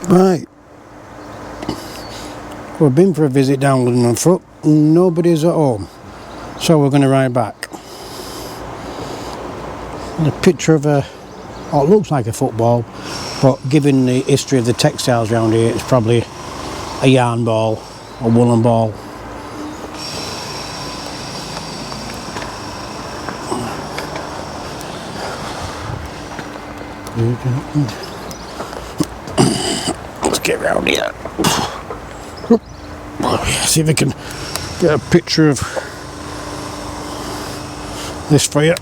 Right, we've been for a visit down London on foot, nobody's at home, so we're going to ride back. And a picture of what looks like a football, but given the history of the textiles around here, it's probably a yarn ball, a woolen ball. Let's get round here. See if I can get a picture of this for you.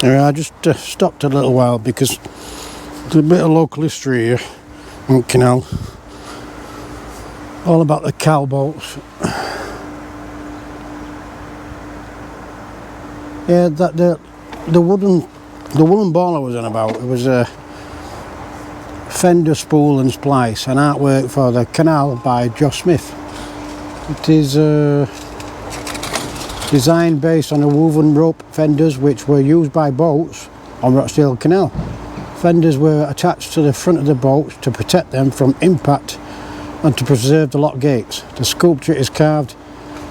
I just stopped a little while because there's a bit of local history here in Canal, all about the cow boats. Yeah, that the woolen ball I was on about, it was a fender spool and splice, an artwork for the Canal by Josh Smith. It is designed based on the woven rope fenders which were used by boats on Rochdale Canal. Fenders were attached to the front of the boats to protect them from impact and to preserve the lock gates. The sculpture is carved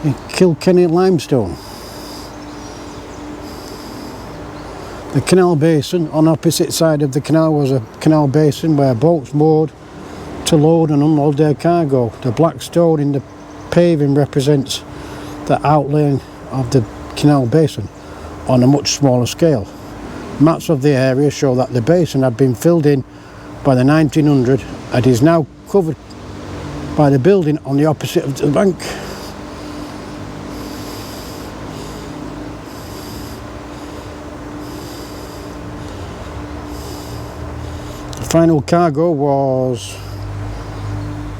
in Kilkenny limestone. The canal basin on the opposite side of the canal was a canal basin where boats moored to load and unload their cargo. The black stone in the paving represents the outlaying of the canal basin on a much smaller scale. Maps of the area show that the basin had been filled in by the 1900 and is now covered by the building on the opposite of the bank. The final cargo was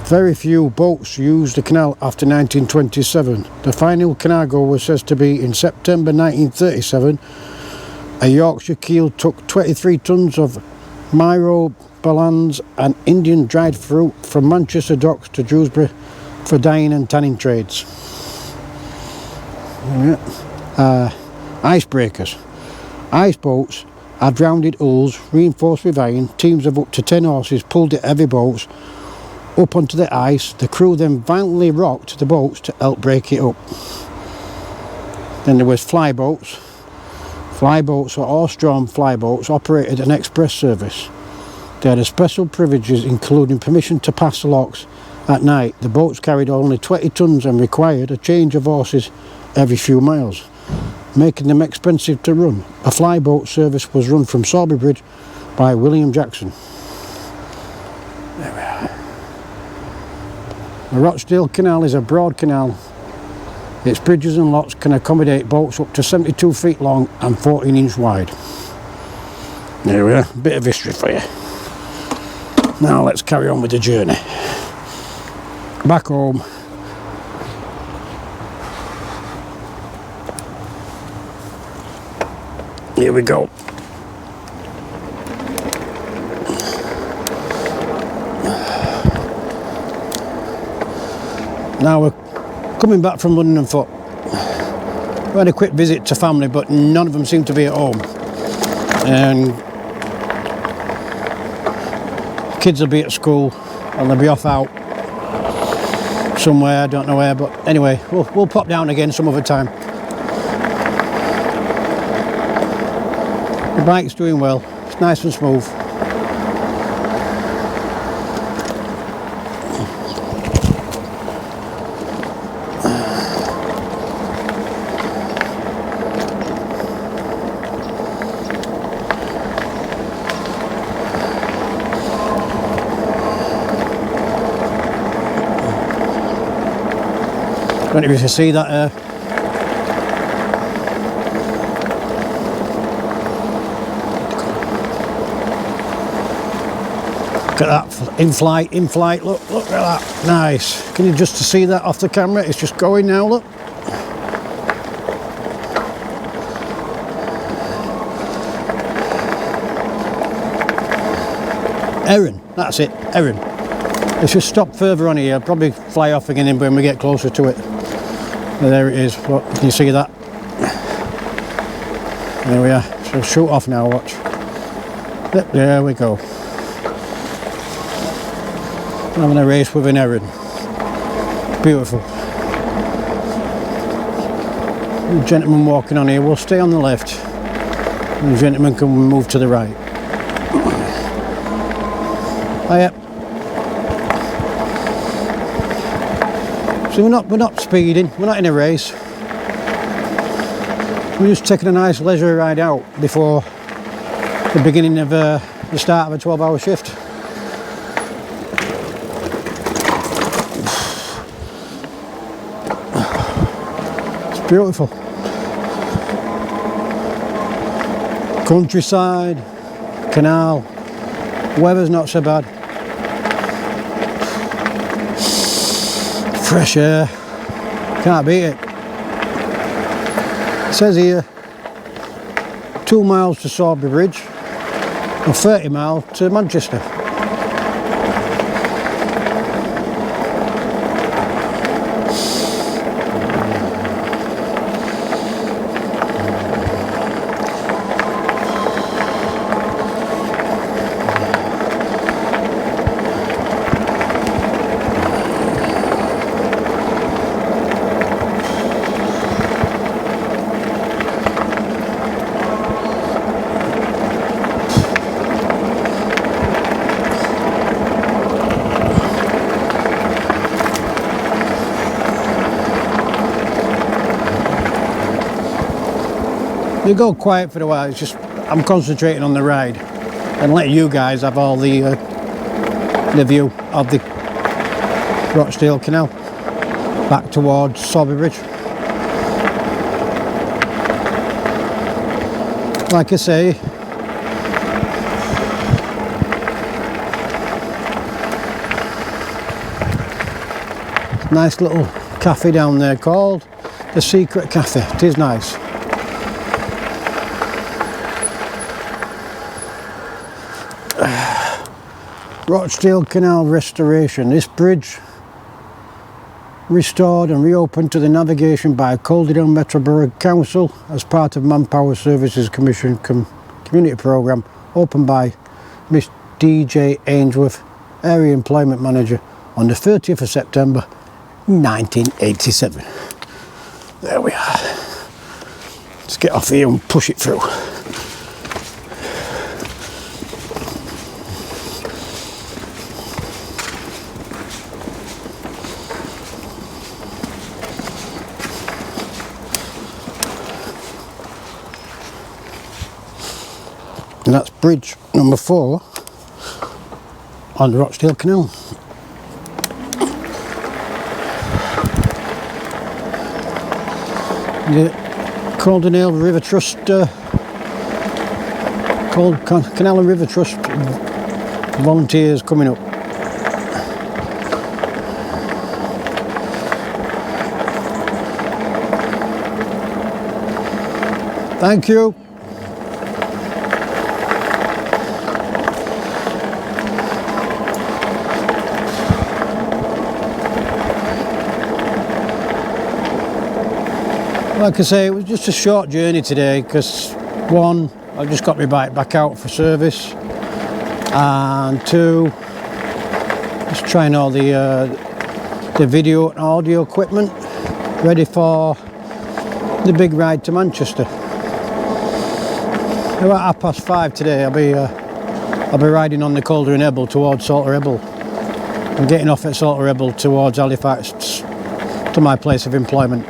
very few boats used the canal after 1927. The final cargo was said to be in September 1937. A Yorkshire keel took 23 tons of Myro Balans and Indian dried fruit from Manchester docks to Dewsbury for dyeing and tanning trades. Icebreakers. Ice boats had rounded hulls reinforced with iron. Teams of up to 10 horses pulled the heavy boats up onto the ice. The crew then violently rocked the boats to help break it up. Then there was flyboats. Flyboats or horse-drawn flyboats operated an express service. They had special privileges including permission to pass the locks at night. The boats carried only 20 tons and required a change of horses every few miles, making them expensive to run. A flyboat service was run from Sowerby Bridge by William Jackson. There we are. The Rochdale Canal is a broad canal. Its bridges and locks can accommodate boats up to 72 feet long and 14-inch wide. There we are, a bit of history for you. Now let's carry on with the journey. Back home. Here we go. Now we're coming back from London on foot. We had a quick visit to family, but none of them seem to be at home. And kids will be at school and they'll be off out somewhere, I don't know where, but anyway, we'll pop down again some other time. The bike's doing well, it's nice and smooth. Don't know if you can see that. Look at that, in flight, look at that, nice. Can you just see that off the camera? It's just going now, look. Heron, that's it, heron. Let's just stop further on here, I'll probably fly off again when we get closer to it. There it is, look, can you see that? There we are, so shoot off now, watch. Yep, there we go. Having a race with an heron. Beautiful. The gentleman walking on here will stay on the left. And the gentleman can move to the right. Oh, yep. So we're not speeding, we're not in a race. We're just taking a nice leisure ride out before the beginning of the start of a 12-hour shift. It's beautiful. Countryside, canal, weather's not so bad. Fresh air, can't beat it. It says here 2 miles to Sowerby Bridge and 30 miles to Manchester. You go quiet for a while, it's just I'm concentrating on the ride and letting you guys have all the view of the Rochdale Canal back towards Sowerby Bridge. Like I say, nice little cafe down there called the Secret Cafe. It is nice. Rochdale Canal restoration. This bridge restored and reopened to the navigation by Calderdale Metro Borough Council as part of Manpower Services Commission community programme, opened by Miss DJ Ainsworth, Area Employment Manager, on the 30th of September 1987. There we are. Let's get off here and push it through. And that's bridge number 4 on the Rochdale Canal. The Calderdale River Trust, Canal and River Trust volunteers coming up. Thank you. Like I say, it was just a short journey today because 1, I've just got my bike back out for service, and 2, just trying all the video and audio equipment ready for the big ride to Manchester. About 5:30 today, I'll be riding on the Calder and Ebble towards Salter Ebble. I'm getting off at Salter Ebble towards Halifax to my place of employment.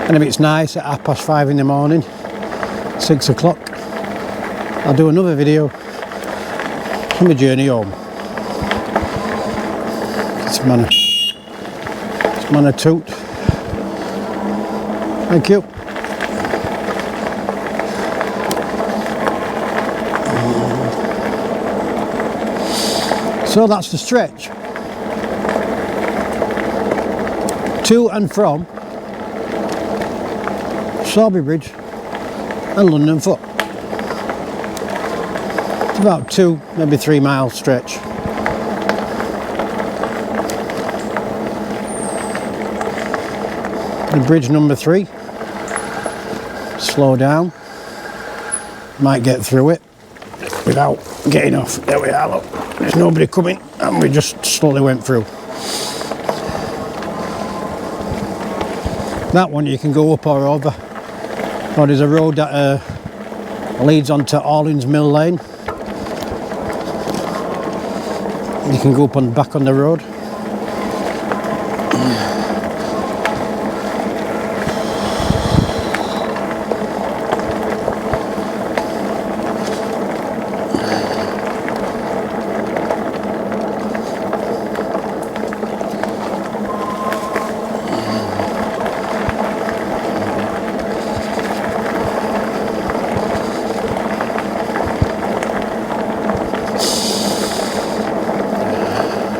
And if it's nice at 5:30 in the morning, 6 o'clock, I'll do another video on my journey home. It's a manner. Man a toot. Thank you. So that's the stretch to and from Sowerby Bridge and London Foot. It's about 2, maybe 3 mile stretch. And bridge number 3. Slow down. Might get through it without getting off. There we are, look. There's nobody coming and we just slowly went through. That one you can go up or over. Or there's a road that leads onto Allins Mill Lane. You can go up and back on the road.